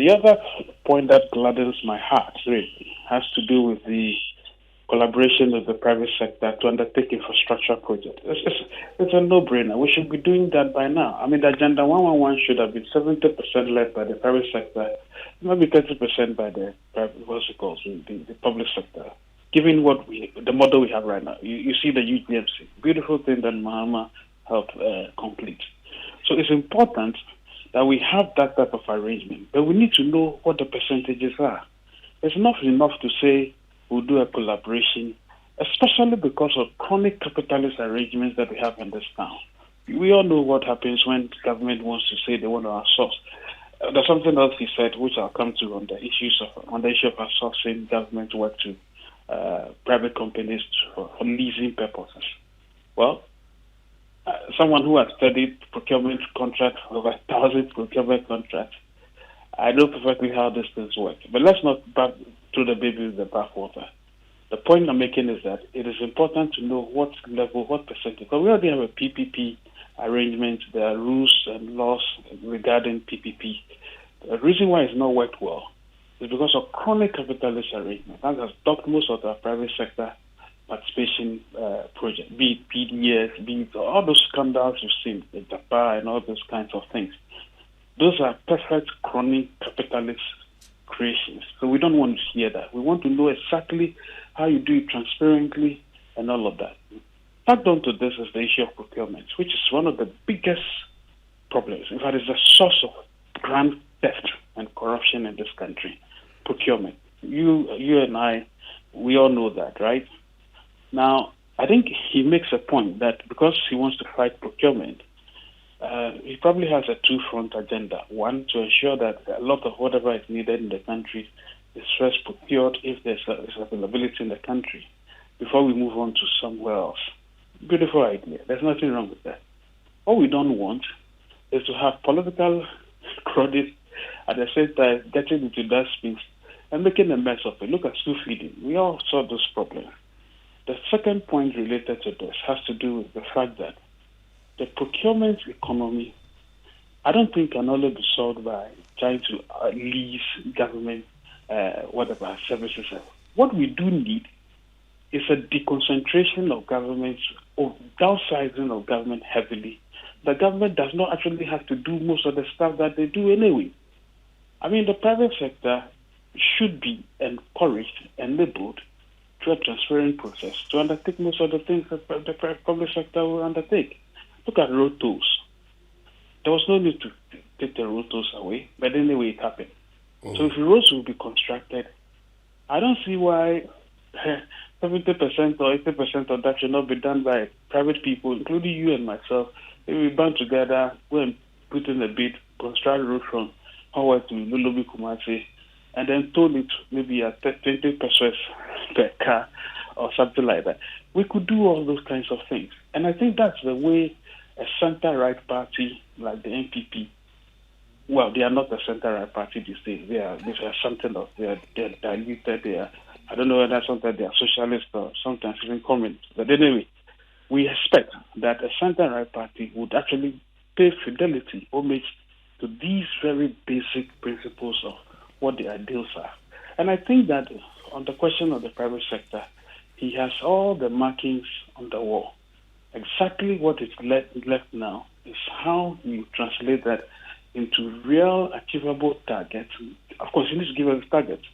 The other point that gladdens my heart really has to do with the collaboration with the private sector to undertake infrastructure projects. It's a no-brainer. We should be doing that by now. I mean, the Agenda 111 should have been 70% led by the private sector, maybe 30% by the private, the public sector. Given the model we have right now, you see the UGMC, beautiful thing that Mahama helped complete. So it's important that we have that type of arrangement, but we need to know what the percentages are. It's not enough to say we'll do a collaboration, especially because of chronic capitalist arrangements that we have in this town. We all know what happens when government wants to say they want to outsource. There's something else he said, which I'll come to on the issue of outsourcing government work to private companies for leasing purposes. Well, someone who has studied procurement contracts, over 1,000 procurement contracts, I know perfectly how these things work. But let's not throw the baby with the bathwater. The point I'm making is that it is important to know what level, what percentage. Because we already have a PPP arrangement. There are rules and laws regarding PPP. The reason why it's not worked well is because of chronic capitalist arrangement. That has stopped most of the private sector participation project, be it PDS, be it all those scandals you've seen, the JAPA and all those kinds of things. Those are perfect chronic capitalist creations. So we don't want to hear that. We want to know exactly how you do it transparently and all of that. Tagged on to this is the issue of procurement, which is one of the biggest problems. In fact, it's the source of grand theft and corruption in this country. Procurement. You and I, we all know that, right? Now, I think he makes a point that because he wants to fight procurement, he probably has a two-front agenda. One, to ensure that a lot of whatever is needed in the country is first procured if there's availability in the country before we move on to somewhere else. Beautiful idea. There's nothing wrong with that. What we don't want is to have political credit at the same time getting into that space and making a mess of it. Look at school feeding. We all saw those problems. The second point related to this has to do with the fact that the procurement economy, I don't think can only be solved by trying to lease government services. What we do need is a deconcentration of government, or downsizing of government heavily. The government does not actually have to do most of the stuff that they do anyway. I mean, the private sector should be encouraged, enabled through a transparent process to undertake most of the things that the public sector will undertake. Look at road tolls. There was no need to take the road tolls away, but anyway, it happened. So if the roads will be constructed, I don't see why 70% or 80% of that should not be done by private people, including you and myself. If we band together, go and put in a bid, construct road from Howard to Lulubi Kumasi, and then toll it maybe at 20 pesos per car or something like that. We could do all those kinds of things. And I think that's the way a center-right party like the NPP, well, they are not a center-right party these days. They are something else. They're diluted. I don't know whether sometimes they are socialist or sometimes even communist. But anyway, we expect that a center-right party would actually pay fidelity, homage to these very basic principles of what the ideals are. And I think that on the question of the private sector, he has all the markings on the wall. Exactly what is left now is how you translate that into real achievable targets. Of course, he needs to give us targets.